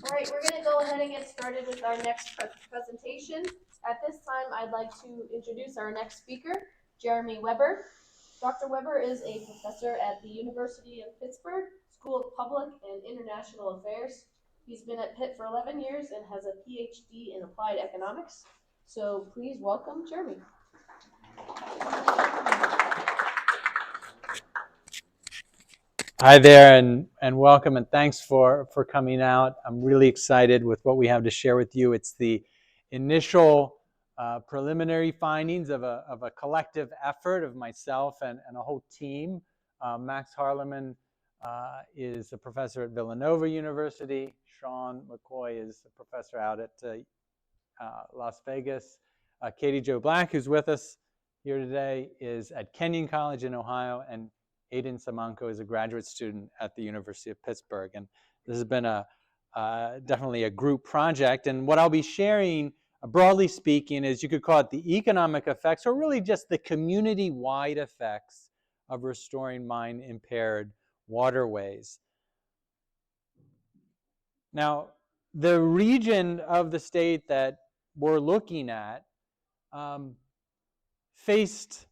All right, we're going to go ahead and get started with our next presentation. At this time, I'd like to introduce our next speaker, Jeremy Weber. Dr. Weber is a professor at the University of Pittsburgh School of Public and International Affairs. He's been at Pitt for 11 years and has a PhD in applied economics. So please welcome Jeremy. Hi there, and welcome, and thanks for coming out. I'm really excited with what we have to share with you. It's the initial preliminary findings of a collective effort of myself and a whole team. Max Harleman is a professor at Villanova University. Sean McCoy is a professor out at Las Vegas. Katie Jo Black, who's with us here today, is at Kenyon College in Ohio, and Aidan Samanko is a graduate student at the University of Pittsburgh. And this has been definitely a group project. And what I'll be sharing, broadly speaking, is you could call it the economic effects, or really just the community-wide effects of restoring mine-impaired waterways. Now, the region of the state that we're looking at faces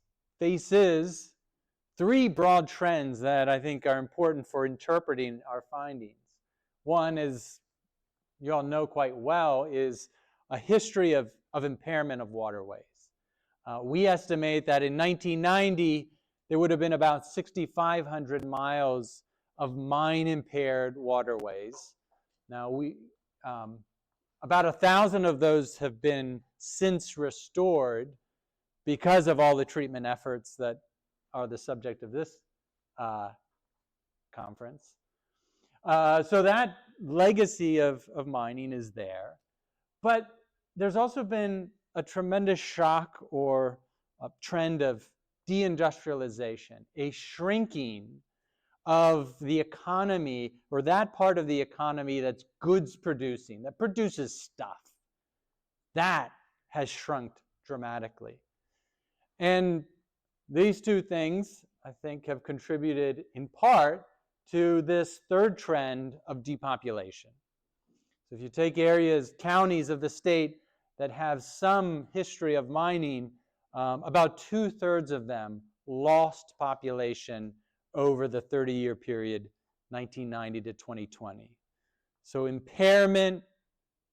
three broad trends that I think are important for interpreting our findings. One is, you all know quite well, is a history of impairment of waterways. We estimate that in 1990, there would have been about 6,500 miles of mine-impaired waterways. Now, about 1,000 of those have been since restored because of all the treatment efforts that are the subject of this conference. So that legacy of mining is there. But there's also been a tremendous shock or a trend of deindustrialization, a shrinking of the economy, or that part of the economy that's goods producing, that produces stuff. That has shrunk dramatically. And these two things, I think, have contributed in part to this third trend of depopulation. So if you take areas, counties of the state that have some history of mining, about 2/3 of them lost population over the 30-year period, 1990 to 2020. So impairment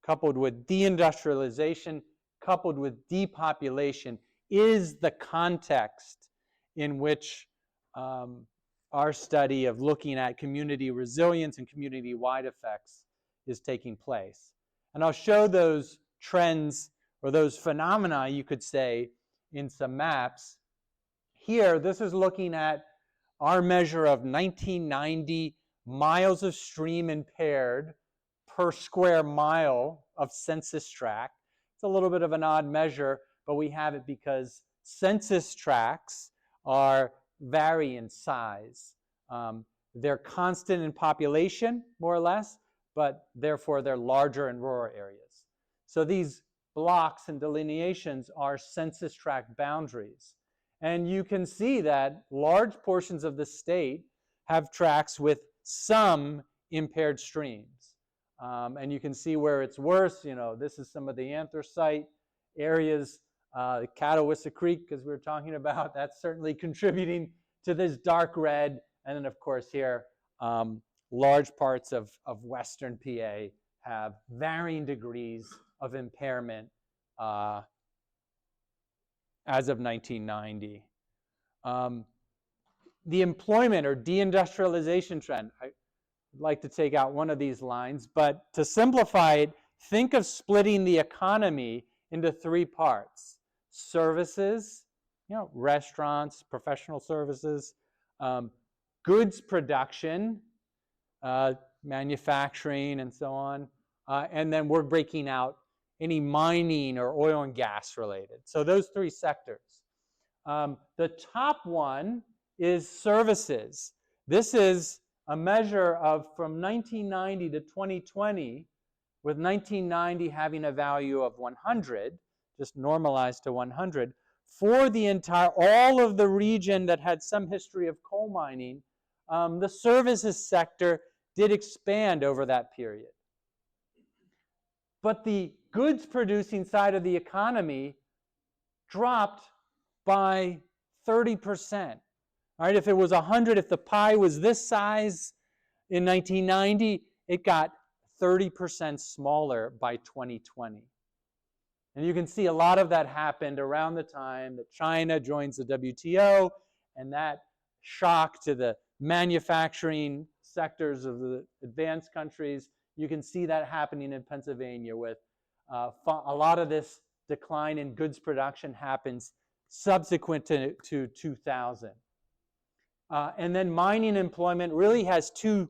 coupled with deindustrialization, coupled with depopulation, is the context in which our study of looking at community resilience and community-wide effects is taking place. And I'll show those trends, or those phenomena, you could say, in some maps. Here, this is looking at our measure of 1990 miles of stream impaired per square mile of census tract. It's a little bit of an odd measure, but we have it because census tracts vary in size. They're constant in population, more or less, but therefore they're larger in rural areas. So these blocks and delineations are census tract boundaries. And you can see that large portions of the state have tracts with some impaired streams. And you can see where it's worse. You know, this is some of the anthracite areas, Catawissa Creek, as we were talking about, that's certainly contributing to this dark red. And then, of course, here, large parts of western PA have varying degrees of impairment as of 1990. The employment or deindustrialization trend, I'd like to take out one of these lines, but to simplify it, think of splitting the economy into three parts: services, restaurants, professional services, goods production, manufacturing, and so on, and then we're breaking out any mining or oil and gas related. So those three sectors. The top one is services. This is a measure of from 1990 to 2020, with 1990 having a value of 100, just normalized to 100, for the all of the region that had some history of coal mining. The services sector did expand over that period. but the goods producing side of the economy dropped by 30%. All right, if it was 100, if the pie was this size in 1990, it got 30% smaller by 2020. And you can see a lot of that happened around the time that China joins the WTO, and that shock to the manufacturing sectors of the advanced countries. You can see that happening in Pennsylvania with a lot of this decline in goods production happens subsequent to 2000. And then mining employment really has two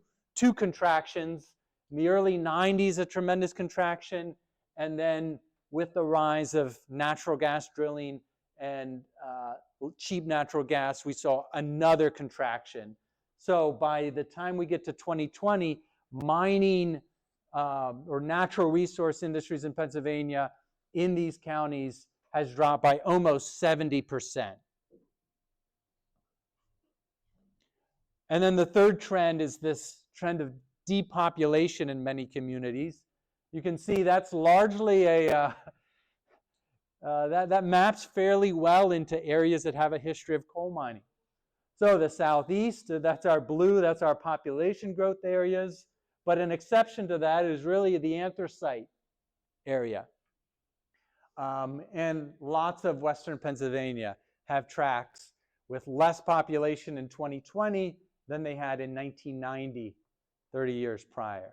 contractions. In the early 90s, a tremendous contraction, and then with the rise of natural gas drilling and cheap natural gas, we saw another contraction. So by the time we get to 2020, mining or natural resource industries in Pennsylvania in these counties has dropped by almost 70%. And then the third trend is this trend of depopulation in many communities. You can see that's largely that maps fairly well into areas that have a history of coal mining. So the southeast, that's our blue, that's our population growth areas. But an exception to that is really the anthracite area. And lots of western Pennsylvania have tracts with less population in 2020 than they had in 1990, 30 years prior.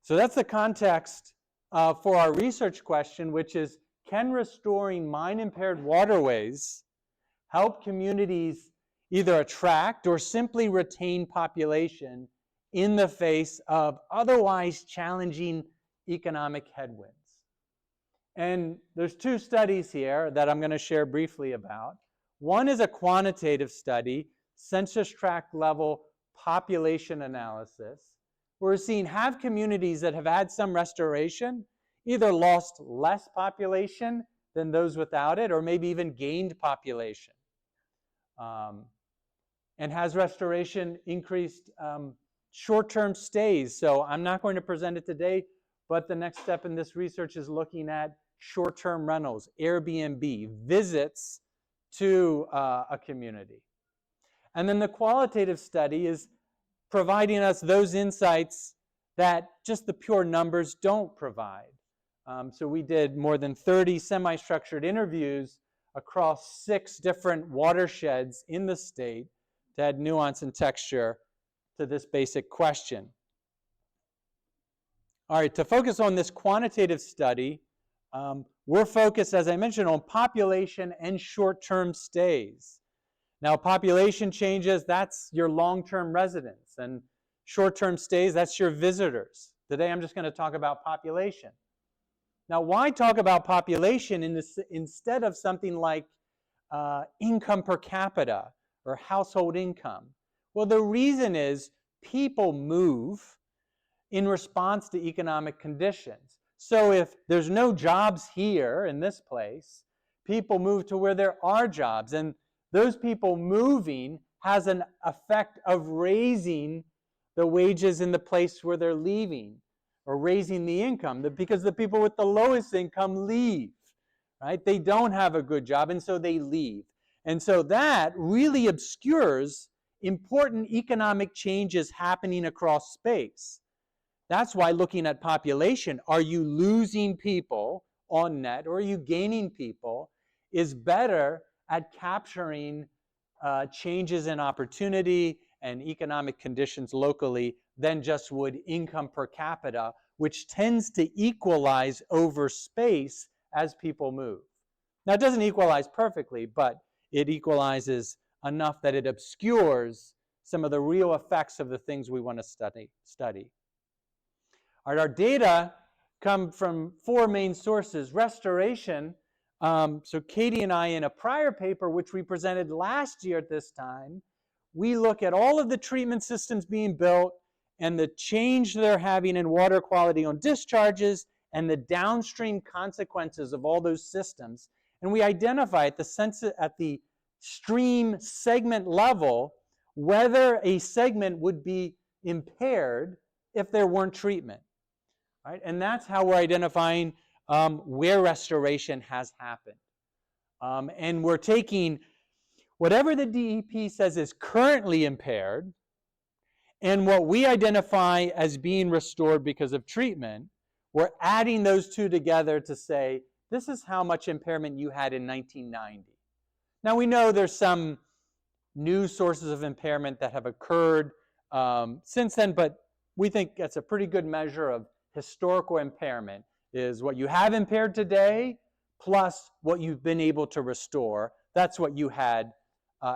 So that's the context for our research question, which is, can restoring mine-impaired waterways help communities either attract or simply retain population in the face of otherwise challenging economic headwinds? And there's two studies here that I'm going to share briefly about. One is a quantitative study, census tract level population analysis. We're seeing have communities that have had some restoration either lost less population than those without it, or maybe even gained population. And has restoration increased short-term stays? So I'm not going to present it today, but the next step in this research is looking at short-term rentals, Airbnb, visits to a community. And then the qualitative study is providing us those insights that just the pure numbers don't provide. So we did more than 30 semi-structured interviews across 6 different watersheds in the state to add nuance and texture to this basic question. All right, to focus on this quantitative study, we're focused, as I mentioned, on population and short-term stays. Now, population changes, that's your long-term residents, and short-term stays, that's your visitors. Today, I'm just going to talk about population. Now, why talk about population instead of something like income per capita or household income? Well, the reason is people move in response to economic conditions. So if there's no jobs here in this place, people move to where there are jobs. And those people moving has an effect of raising the wages in the place where they're leaving, or raising the income, because the people with the lowest income leave, right? They don't have a good job, and so they leave. And so that really obscures important economic changes happening across space. That's why looking at population, are you losing people on net or are you gaining people, is better at capturing changes in opportunity and economic conditions locally than just would income per capita, which tends to equalize over space as people move. Now, it doesn't equalize perfectly, but it equalizes enough that it obscures some of the real effects of the things we want to study. All right, our data come from 4 main sources. Restoration. So Katie and I, in a prior paper, which we presented last year at this time, we look at all of the treatment systems being built and the change they're having in water quality on discharges and the downstream consequences of all those systems. And we identify at the stream segment level whether a segment would be impaired if there weren't treatment. right? And that's how we're identifying where restoration has happened. And we're taking whatever the DEP says is currently impaired and what we identify as being restored because of treatment, we're adding those two together to say, this is how much impairment you had in 1990. Now we know there's some new sources of impairment that have occurred since then, but we think that's a pretty good measure of historical impairment, is what you have impaired today plus what you've been able to restore. That's what you had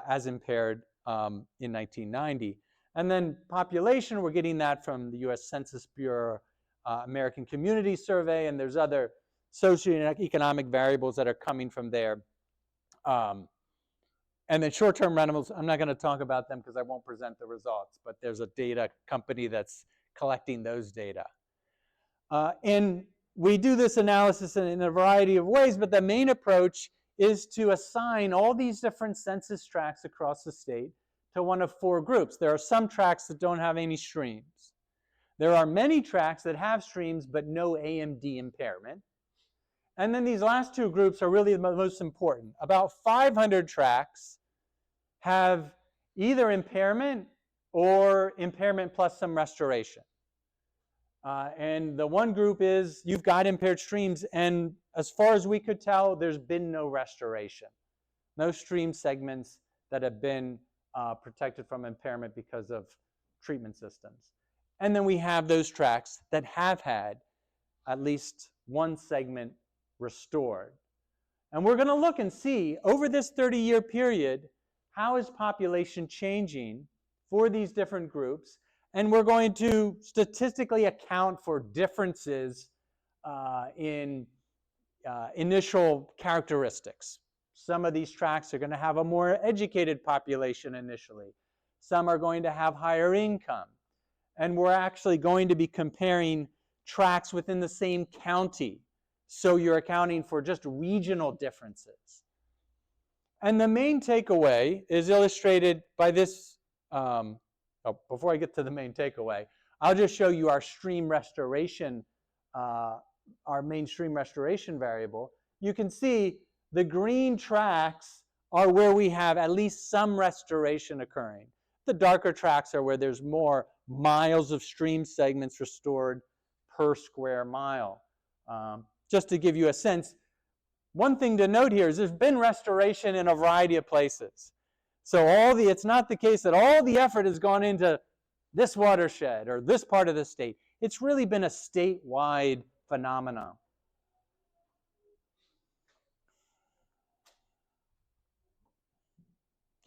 as impaired in 1990. And then population, we're getting that from the US Census Bureau American Community Survey, and there's other socioeconomic variables that are coming from there. And then short-term rentals, I'm not going to talk about them because I won't present the results, but there's a data company that's collecting those data. And we do this analysis in a variety of ways, but the main approach is to assign all these different census tracts across the state to one of four groups. There are some tracts that don't have any streams. There are many tracts that have streams but no AMD impairment. And then these last two groups are really the most important. About 500 tracts have either impairment or impairment plus some restoration. And the one group is you've got impaired streams, and as far as we could tell, there's been no restoration. No stream segments that have been protected from impairment because of treatment systems. And then we have those tracts that have had at least one segment restored. And we're going to look and see over this 30-year period, how is population changing for these different groups? And we're going to statistically account for differences in initial characteristics. Some of these tracts are going to have a more educated population initially. Some are going to have higher income. And we're actually going to be comparing tracts within the same county. So you're accounting for just regional differences. And the main takeaway is illustrated by this. Before I get to the main takeaway, I'll just show you our stream restoration, our main stream restoration variable. You can see the green tracts are where we have at least some restoration occurring. The darker tracts are where there's more miles of stream segments restored per square mile. Just to give you a sense, one thing to note here is there's been restoration in a variety of places. So it's not the case that all the effort has gone into this watershed or this part of the state. It's really been a statewide phenomenon.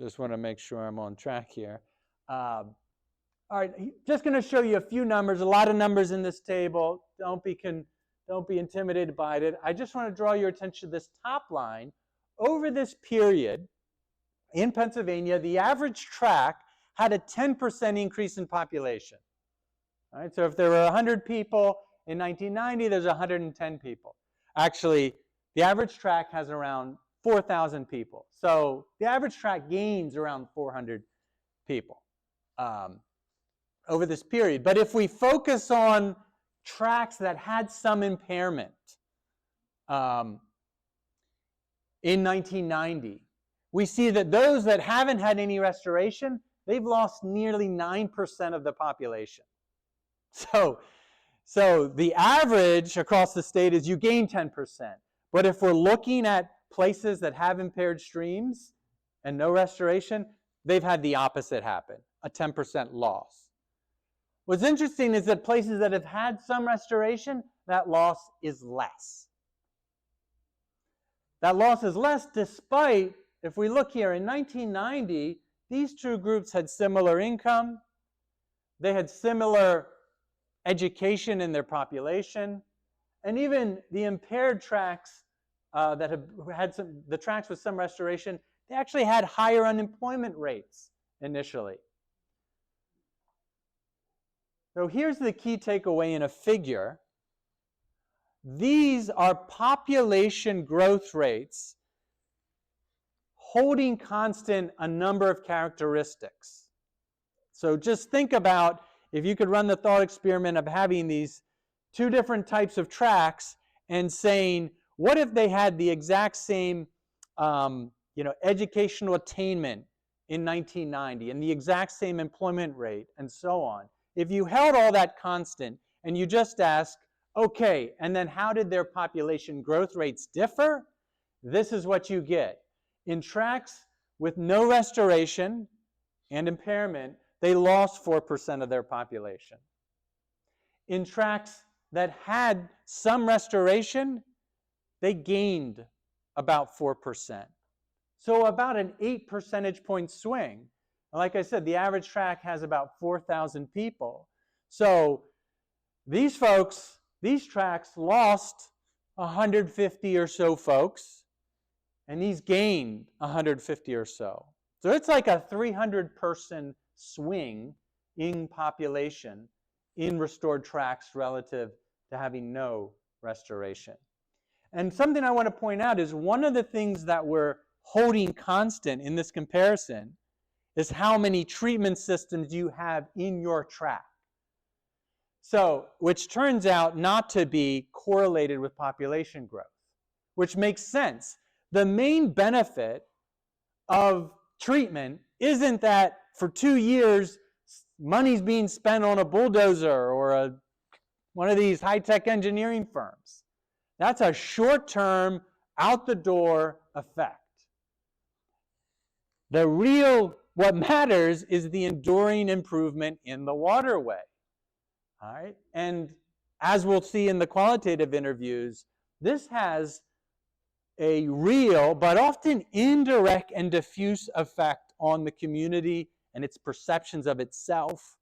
Just want to make sure I'm on track here. All right, just going to show you a few numbers, a lot of numbers in this table. Don't be intimidated by it. I just want to draw your attention to this top line. Over this period in Pennsylvania, the average tract had a 10% increase in population. All right, so if there were 100 people in 1990, there's 110 people. Actually, the average tract has around 4,000 people. So the average tract gains around 400 people over this period. But if we focus on tracts that had some impairment in 1990, we see that those that haven't had any restoration, they've lost nearly 9% of the population. So the average across the state is you gain 10%. But if we're looking at places that have impaired streams and no restoration, they've had the opposite happen, a 10% loss. What's interesting is that places that have had some restoration, that loss is less. That loss is less despite, if we look here, in 1990, these two groups had similar income. They had similar education in their population. And even the impaired tracts that have had the tracts with some restoration, they actually had higher unemployment rates initially. So here's the key takeaway in a figure. These are population growth rates holding constant a number of characteristics. So just think about if you could run the thought experiment of having these two different types of tracks and saying, what if they had the exact same educational attainment in 1990 and the exact same employment rate and so on? If you held all that constant and you just ask, okay, and then how did their population growth rates differ? This is what you get. In tracts with no restoration and impairment, they lost 4% of their population. In tracts that had some restoration, they gained about 4%. So about an 8 percentage point swing. Like I said, the average tract has about 4,000 people. So these folks, these tracts lost 150 or so folks, and these gained 150 or so. So it's like a 300-person swing in population in restored tracts relative to having no restoration. And something I want to point out is one of the things that we're holding constant in this comparison is how many treatment systems you have in your tract. So, which turns out not to be correlated with population growth, which makes sense. The main benefit of treatment isn't that for 2 years money's being spent on a bulldozer or one of these high-tech engineering firms. That's a short-term, out-the-door effect. What matters is the enduring improvement in the waterway. All right? And as we'll see in the qualitative interviews, this has a real but often indirect and diffuse effect on the community and its perceptions of itself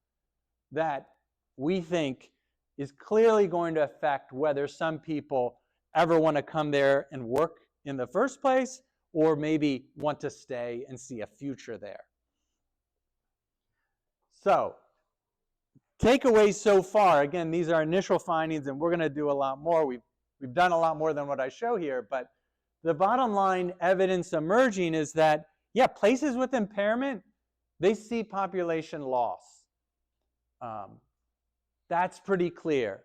that we think is clearly going to affect whether some people ever want to come there and work in the first place or maybe want to stay and see a future there. So, takeaways so far, again, these are initial findings and we're going to do a lot more. We've done a lot more than what I show here, but the bottom line evidence emerging is that, yeah, places with impairment, they see population loss. That's pretty clear.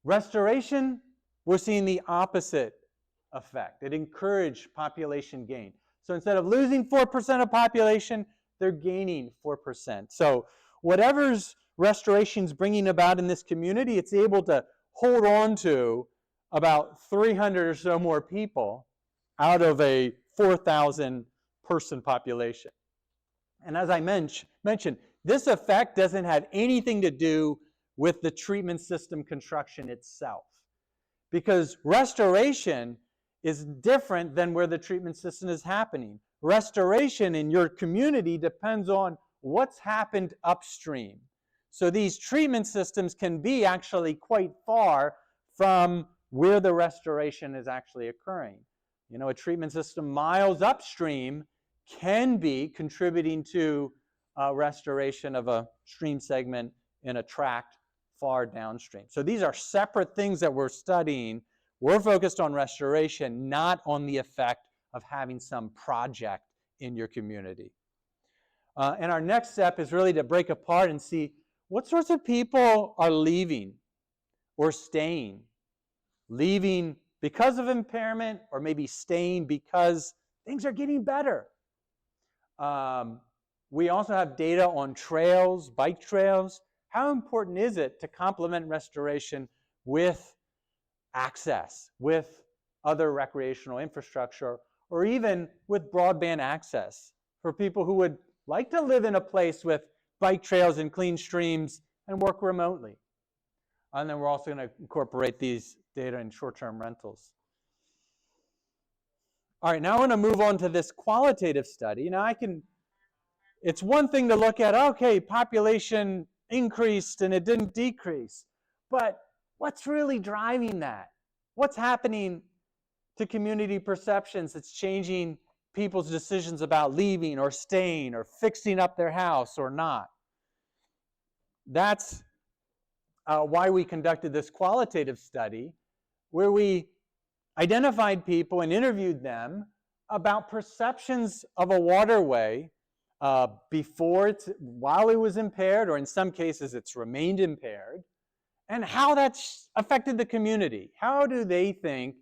Restoration, we're seeing the opposite effect. It encouraged population gain. So instead of losing 4% of population, they're gaining 4%. So whatever's restoration's bringing about in this community, it's able to hold on to about 300 or so more people out of a 4,000 person population. And as I mentioned, this effect doesn't have anything to do with the treatment system construction itself, because restoration is different than where the treatment system is happening. Restoration in your community depends on what's happened upstream. So these treatment systems can be actually quite far from where the restoration is actually occurring. You know, a treatment system miles upstream can be contributing to restoration of a stream segment in a tract far downstream. So these are separate things that we're studying. We're focused on restoration, not on the effect of having some project in your community. And our next step is really to break apart and see what sorts of people are leaving or staying. Leaving because of impairment, or maybe staying because things are getting better. We also have data on trails, bike trails. How important is it to complement restoration with access, with other recreational infrastructure, or even with broadband access for people who would like to live in a place with bike trails and clean streams and work remotely? And then we're also going to incorporate these data in short-term rentals. All right, now I want to move on to this qualitative study. Now it's one thing to look at, okay, population increased and it didn't decrease, but what's really driving that? What's happening to community perceptions that's changing people's decisions about leaving or staying or fixing up their house or not? That's why we conducted this qualitative study, where we identified people and interviewed them about perceptions of a waterway while it was impaired, or in some cases it's remained impaired, and how that's affected the community. How do they think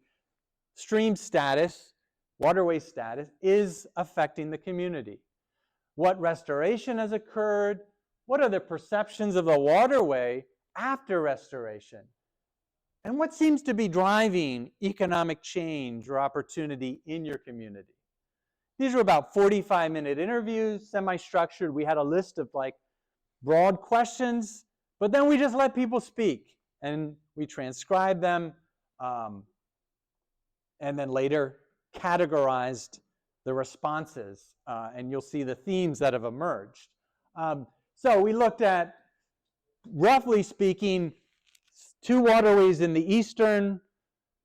stream status, waterway status, is affecting the community? What restoration has occurred? What are the perceptions of the waterway after restoration? And what seems to be driving economic change or opportunity in your community? These were about 45-minute interviews, semi-structured. We had a list of like broad questions, but then we just let people speak and we transcribed them and then later categorized the responses, and you'll see the themes that have emerged. So we looked at, roughly speaking, 2 waterways in the eastern,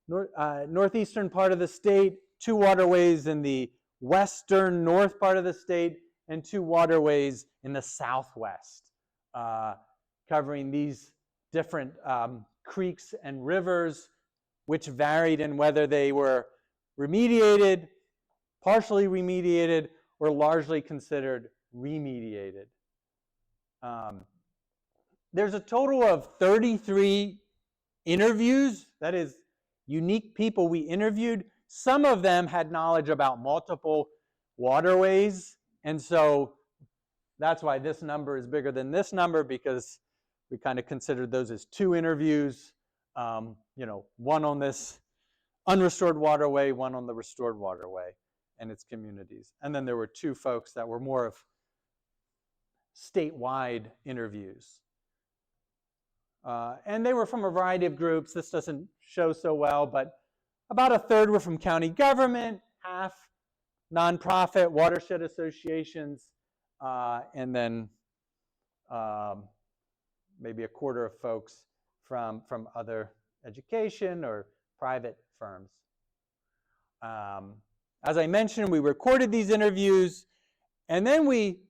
northeastern part of the state, 2 waterways in the western north part of the state, and 2 waterways in the southwest, covering these different creeks and rivers, which varied in whether they were remediated, partially remediated, or largely considered remediated. There's a total of 33 interviews, that is, unique people we interviewed. Some of them had knowledge about multiple waterways, and so that's why this number is bigger than this number, because we kind of considered those as 2 interviews, one on this unrestored waterway, one on the restored waterway and its communities. And then there were 2 folks that were more of statewide interviews. And they were from a variety of groups. This doesn't show so well, but about a third were from county government, half nonprofit watershed associations, and then maybe a quarter of folks from other education or private firms. As I mentioned, we recorded these interviews, and then we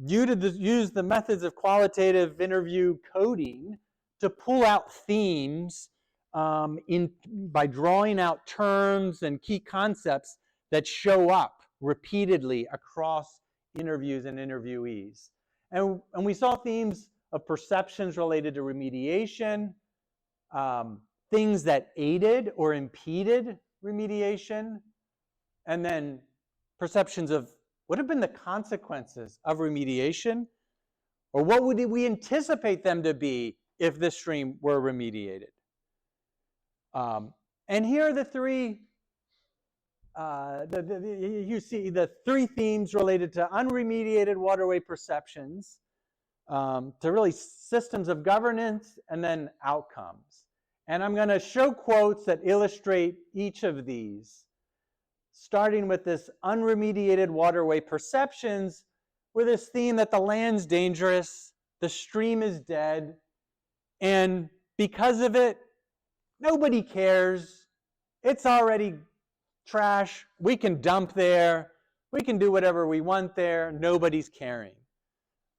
used the methods of qualitative interview coding to pull out themes by drawing out terms and key concepts that show up repeatedly across interviews and interviewees. And we saw themes of perceptions related to remediation, things that aided or impeded remediation, and then perceptions of what have been the consequences of remediation, or what would we anticipate them to be if this stream were remediated. And here are the 3, you see the 3 themes related to unremediated waterway perceptions, to really systems of governance, and then outcomes. And I'm going to show quotes that illustrate each of these, starting with this unremediated waterway perceptions, with this theme that the land's dangerous, the stream is dead, and because of it, nobody cares. It's already trash. We can dump there. We can do whatever we want there. Nobody's caring.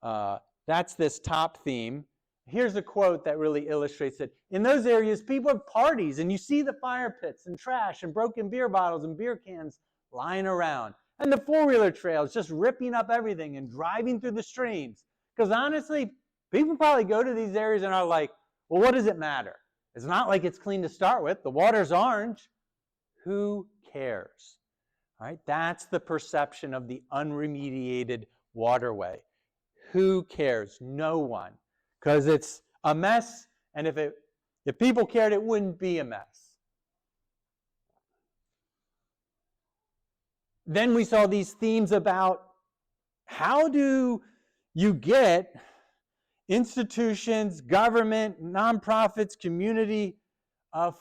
That's this top theme. Here's a quote that really illustrates it. In those areas, people have parties, and you see the fire pits and trash and broken beer bottles and beer cans lying around. And the 4-wheeler trails just ripping up everything and driving through the streams. Because honestly, people probably go to these areas and are like, well, what does it matter? It's not like it's clean to start with. The water's orange. Who cares? All right, that's the perception of the unremediated waterway. Who cares? No one. Because it's a mess, and if people cared, it wouldn't be a mess. Then we saw these themes about how do you get institutions, government, nonprofits, community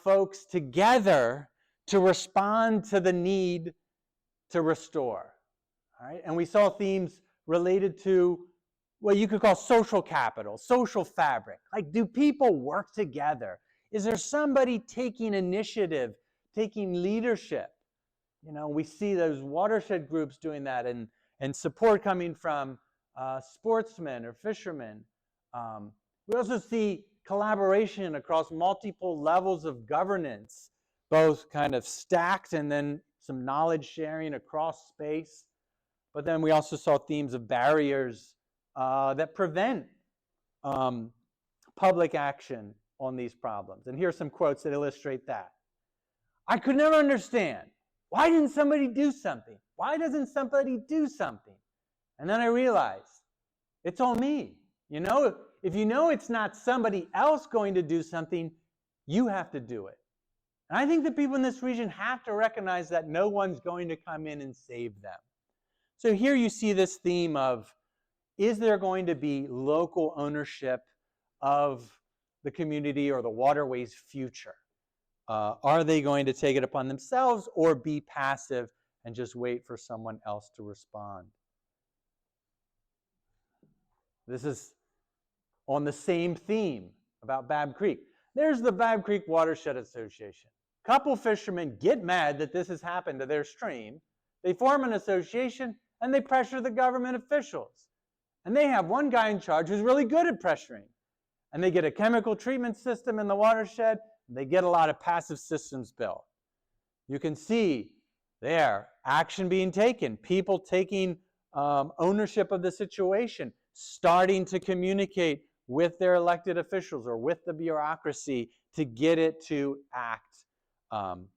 folks together to respond to the need to restore. All right? And we saw themes related to what you could call social capital, social fabric. Like, do people work together? Is there somebody taking initiative, taking leadership? We see those watershed groups doing that, and support coming from sportsmen or fishermen. We also see collaboration across multiple levels of governance, both kind of stacked and then some knowledge sharing across space. But then we also saw themes of barriers that prevent public action on these problems. And here are some quotes that illustrate that. I could never understand. Why didn't somebody do something? Why doesn't somebody do something? And then I realized, it's all me. You know, if you know it's not somebody else going to do something, you have to do it. And I think the people in this region have to recognize that no one's going to come in and save them. So here you see this theme of, is there going to be local ownership of the community or the waterways' future? Are they going to take it upon themselves or be passive and just wait for someone else to respond? This is on the same theme about Babb Creek. There's the Babb Creek Watershed Association. A couple fishermen get mad that this has happened to their stream. They form an association and they pressure the government officials. And they have one guy in charge who's really good at pressuring. And they get a chemical treatment system in the watershed. They get a lot of passive systems built. You can see there action being taken, people taking ownership of the situation, starting to communicate with their elected officials or with the bureaucracy to get it to act. And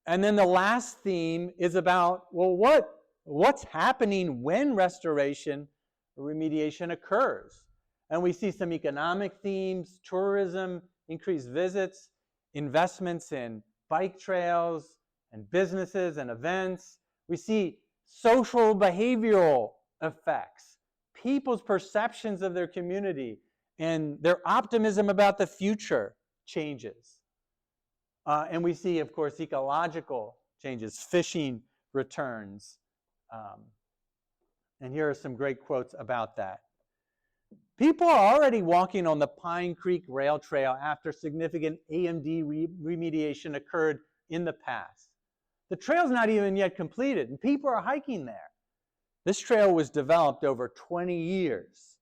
then the last theme is about, well, what's happening when restoration or remediation occurs? And we see some economic themes, tourism, increased visits, investments in bike trails and businesses and events. We see social behavioral effects, people's perceptions of their community and their optimism about the future changes. And we see, of course, ecological changes, fishing returns. And here are some great quotes about that. People are already walking on the Pine Creek Rail Trail after significant AMD remediation occurred in the past. The trail's not even yet completed, and people are hiking there. This trail was developed over 20 years.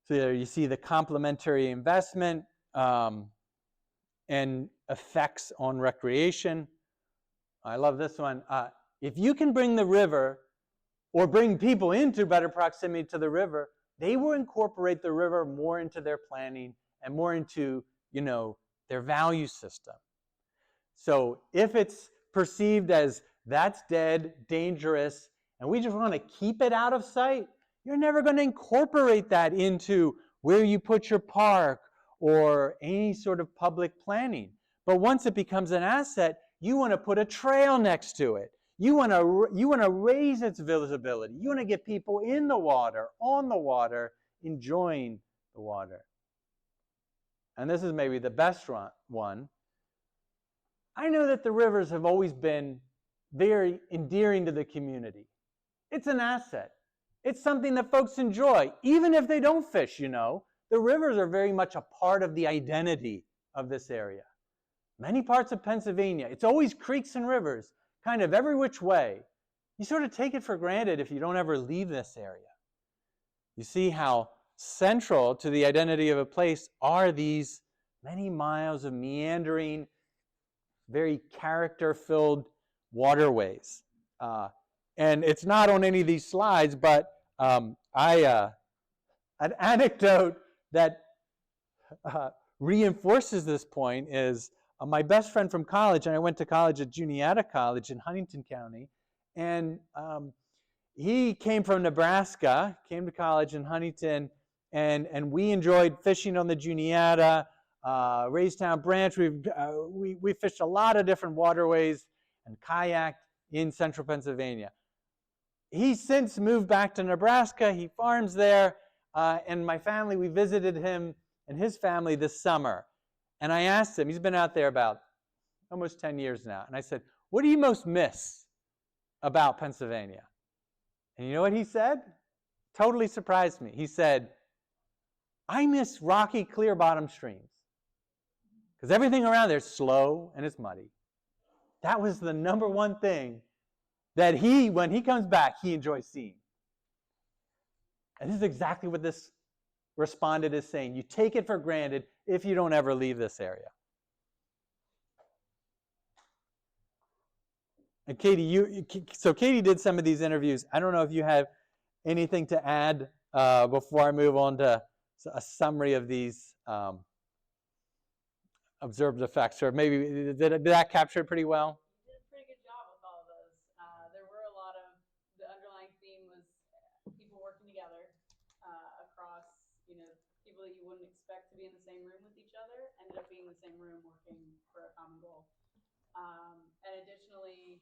So there you see the complementary investment and effects on recreation. I love this one. If you can bring the river or bring people into better proximity to the river, they will incorporate the river more into their planning and more into, their value system. So if it's perceived as that's dead, dangerous, and we just want to keep it out of sight, you're never going to incorporate that into where you put your park or any sort of public planning. But once it becomes an asset, you want to put a trail next to it. You want to raise its visibility. You want to get people in the water, on the water, enjoying the water. And this is maybe the best one. I know that the rivers have always been very endearing to the community. It's an asset. It's something that folks enjoy, even if they don't fish, The rivers are very much a part of the identity of this area. Many parts of Pennsylvania, it's always creeks and rivers, kind of every which way. You sort of take it for granted if you don't ever leave this area. You see how central to the identity of a place are these many miles of meandering, very character-filled waterways. And it's not on any of these slides, but an anecdote that reinforces this point is my best friend from college, and I went to college at Juniata College in Huntington County, and he came from Nebraska, came to college in Huntington, and we enjoyed fishing on the Juniata, Raystown Branch. We fished a lot of different waterways and kayaked in central Pennsylvania. He's since moved back to Nebraska. He farms there, and my family, we visited him and his family this summer. And I asked him, he's been out there about almost 10 years now, and I said, what do you most miss about Pennsylvania? And you know what he said? Totally surprised me. He said, I miss rocky, clear bottom streams, because everything around there is slow and it's muddy. That was the number one thing that when he comes back, he enjoys seeing. And this is exactly what this respondent is saying. You take it for granted if you don't ever leave this area. And Katie, Katie did some of these interviews. I don't know if you have anything to add before I move on to a summary of these observed effects. Or maybe, did that capture it pretty well? You did a pretty good job with all of those. There were a lot of, the underlying theme was people working together across, people that you wouldn't expect to be in the same room with each other ended up being in the same room working for a common goal. And additionally,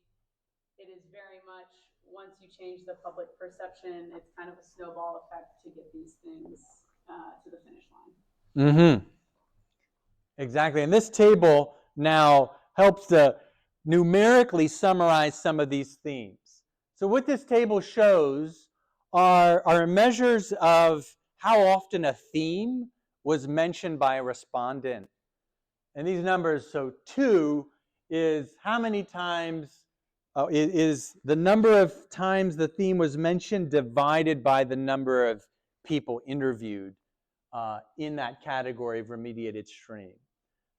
it is very much, once you change the public perception, it's kind of a snowball effect to get these things to the finish line. Mm-hmm. Exactly. And this table now helps to numerically summarize some of these themes. So what this table shows are measures of how often a theme was mentioned by a respondent. And these numbers, so 2 is how many times, is the number of times the theme was mentioned divided by the number of people interviewed in that category of remediated stream.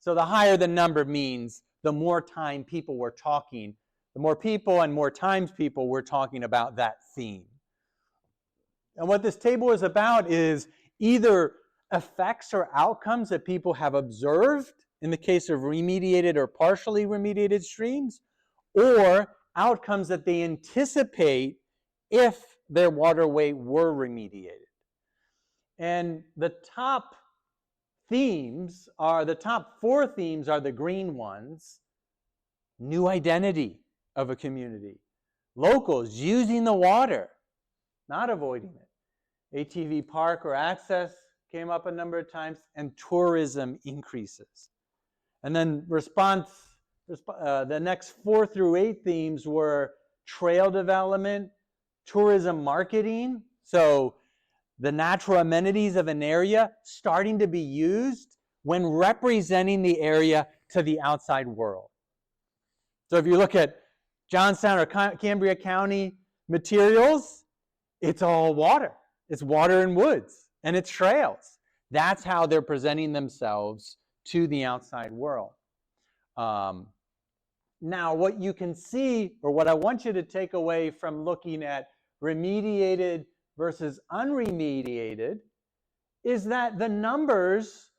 So the higher the number means the more time people were talking, the more people and more times people were talking about that theme. And what this table is about is either effects or outcomes that people have observed in the case of remediated or partially remediated streams, or outcomes that they anticipate if their waterway were remediated. And the top themes are, the top 4 themes are the green ones. New identity of a community. Locals using the water, not avoiding it. ATV park or access came up a number of times, and tourism increases. And then the next 4 through 8 themes were trail development, tourism marketing, so the natural amenities of an area starting to be used when representing the area to the outside world. So if you look at Johnstown or Cambria County materials, it's all water. It's water and woods, and it's trails. That's how they're presenting themselves to the outside world. Now, what you can see, or what I want you to take away from looking at remediated versus unremediated, is that the numbers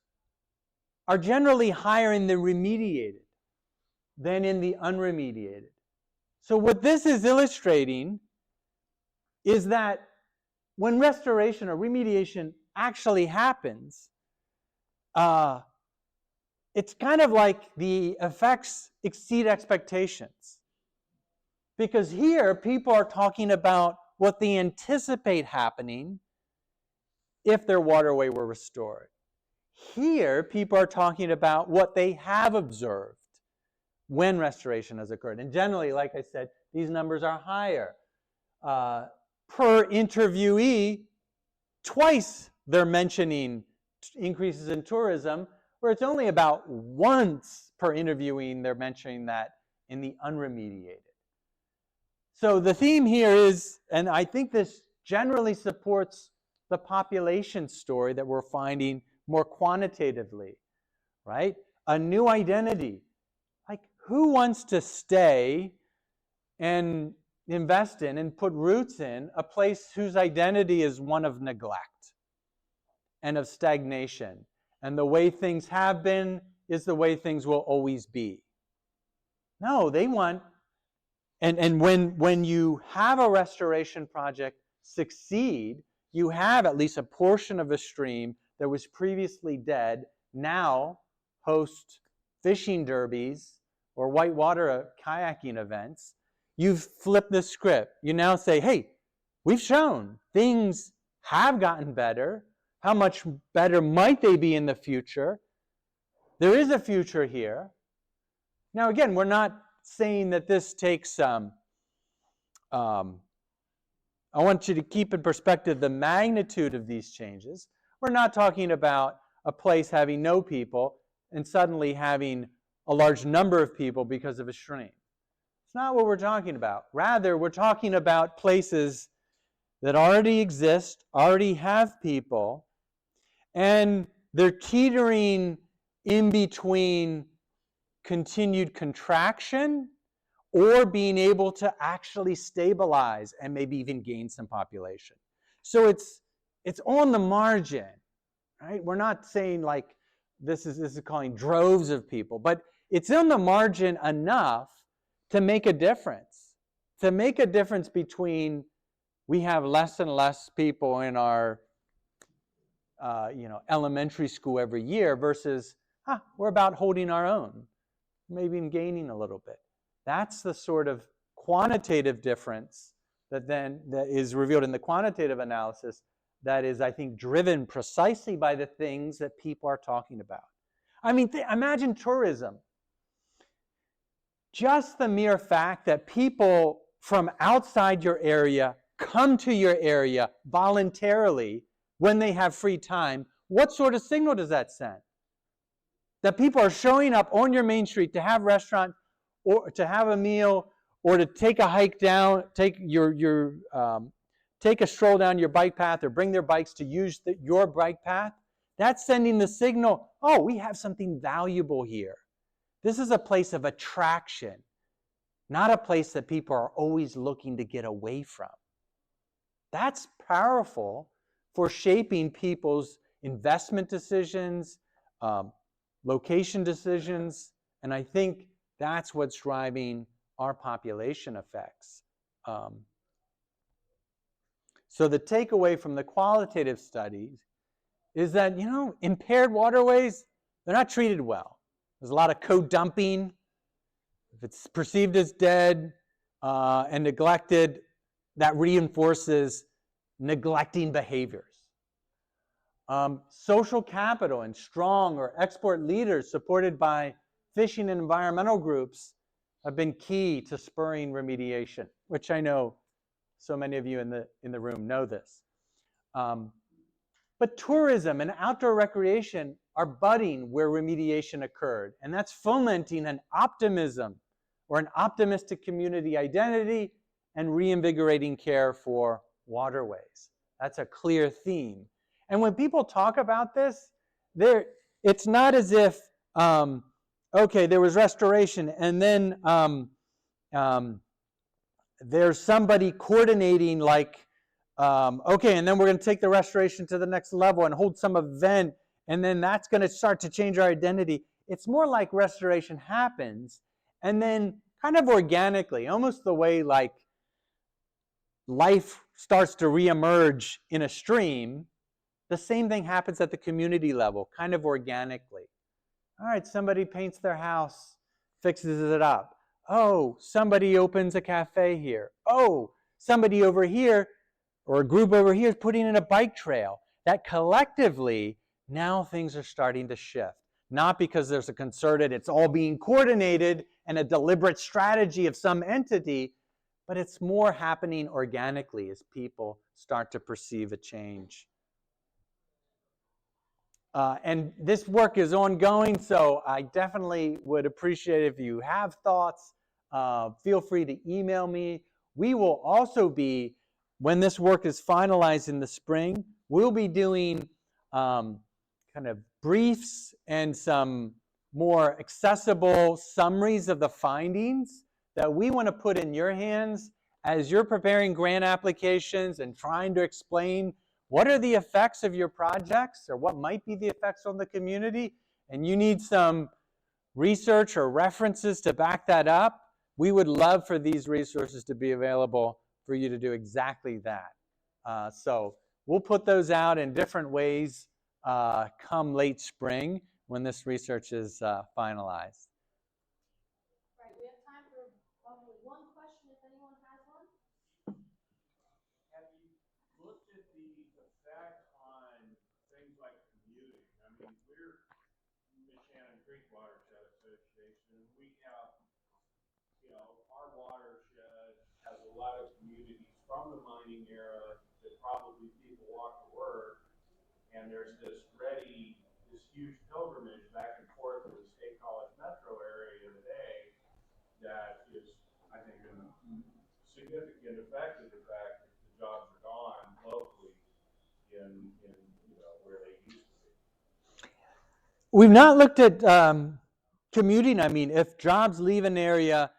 are generally higher in the remediated than in the unremediated. So what this is illustrating is that when restoration or remediation actually happens, it's kind of like the effects exceed expectations. Because here, people are talking about what they anticipate happening if their waterway were restored. Here, people are talking about what they have observed when restoration has occurred. And generally, like I said, these numbers are higher. Per interviewee, twice they're mentioning increases in tourism, where it's only about once per interviewing they're mentioning that in the unremediated. So the theme here is, and I think this generally supports the population story that we're finding more quantitatively, right? A new identity. Like, who wants to stay and invest in and put roots in a place whose identity is one of neglect and of stagnation? And the way things have been is the way things will always be. No, they want, and when you have a restoration project succeed, you have at least a portion of a stream that was previously dead now host fishing derbies or whitewater kayaking events. You've flipped the script. You now say, hey, we've shown things have gotten better. How much better might they be in the future? There is a future here. Now, again, we're not saying that this takes, I want you to keep in perspective the magnitude of these changes. We're not talking about a place having no people and suddenly having a large number of people because of a stream. It's not what we're talking about. Rather, we're talking about places that already exist, already have people, and they're teetering in between continued contraction or being able to actually stabilize and maybe even gain some population. So it's it's on the margin, right? We're not saying like this is calling droves of people, but it's on the margin enough to make a difference. To make a difference between we have less and less people in our elementary school every year versus we're about holding our own, maybe even gaining a little bit. That's the sort of quantitative difference that is revealed in the quantitative analysis that is, I think, driven precisely by the things that people are talking about. I mean, imagine tourism. Just the mere fact that people from outside your area come to your area voluntarily when they have free time, what sort of signal does that send? That people are showing up on your main street to have a restaurant or to have a meal or to take a hike down, take a stroll down your bike path or bring their bikes to use your bike path. That's sending the signal, oh, we have something valuable here. This is a place of attraction, not a place that people are always looking to get away from. That's powerful for shaping people's investment decisions, location decisions, and I think that's what's driving our population effects. So the takeaway from the qualitative studies is that, impaired waterways, they're not treated well. There's a lot of co-dumping. If it's perceived as dead and neglected, that reinforces neglecting behaviors. Social capital and strong or export leaders supported by fishing and environmental groups have been key to spurring remediation, which I know so many of you in the room know this. But tourism and outdoor recreation are budding where remediation occurred, and that's fomenting an optimism or an optimistic community identity and reinvigorating care for waterways. That's a clear theme. And when people talk about this, it's not as if, okay, there was restoration, and then there's somebody coordinating like, okay, and then we're going to take the restoration to the next level and hold some event, and then that's going to start to change our identity. It's more like restoration happens, and then kind of organically, almost the way like life starts to reemerge in a stream, the same thing happens at the community level, kind of organically. All right, somebody paints their house, fixes it up. Oh, somebody opens a cafe here. Oh, somebody over here or a group over here is putting in a bike trail. That collectively, now things are starting to shift. Not because there's a concerted, it's all being coordinated and a deliberate strategy of some entity, but it's more happening organically as people start to perceive a change. And this work is ongoing, so I definitely would appreciate if you have thoughts. Feel free to email me. We will also be, when this work is finalized in the spring, we'll be doing kind of briefs and some more accessible summaries of the findings that we want to put in your hands as you're preparing grant applications and trying to explain what are the effects of your projects or what might be the effects on the community, and you need some research or references to back that up. We would love for these resources to be available for you to do exactly that. So we'll put those out in different ways come late spring when this research is finalized. Right, we have time for probably one question if anyone has one. Have you looked at the effect on things like commuting? I mean, we're Michiana Creek Watershed Association, and we have, our watershed has a lot of communities from the mining era that probably people walk to work, and there's this huge pilgrimage back and forth to the State College metro area today that is, I think, a significant effect of the fact that the jobs are gone locally in where they used to be. We've not looked at commuting. I mean, if jobs leave an area,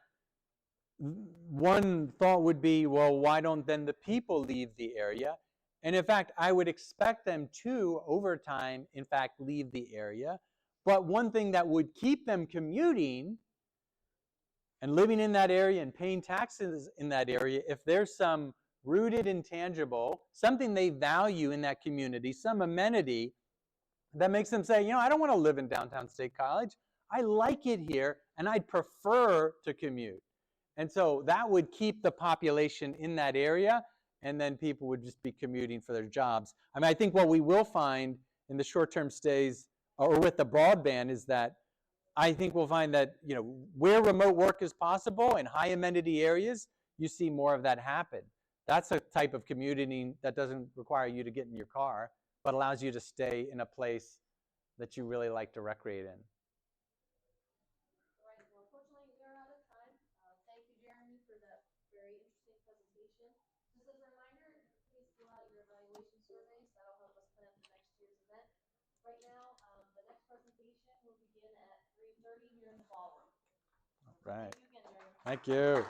one thought would be, well, why don't then the people leave the area? And in fact, I would expect them to, over time, in fact, leave the area. But one thing that would keep them commuting and living in that area and paying taxes in that area, if there's some rooted intangible, something they value in that community, some amenity that makes them say, I don't want to live in downtown State College. I like it here, and I'd prefer to commute. And so that would keep the population in that area, and then people would just be commuting for their jobs. I mean, I think what we will find in the short-term stays or with the broadband is that I think we'll find that, where remote work is possible in high amenity areas, you see more of that happen. That's a type of commuting that doesn't require you to get in your car, but allows you to stay in a place that you really like to recreate in. All right, well, unfortunately, we are out of time. Thank you, Jeremy, for that very interesting presentation. Just as a reminder, please fill out your evaluation surveys. That'll help us plan for next year's event. Right now, the next presentation will begin at 3:30 here in the ballroom. Right. Thank you again, Jeremy. Thank you.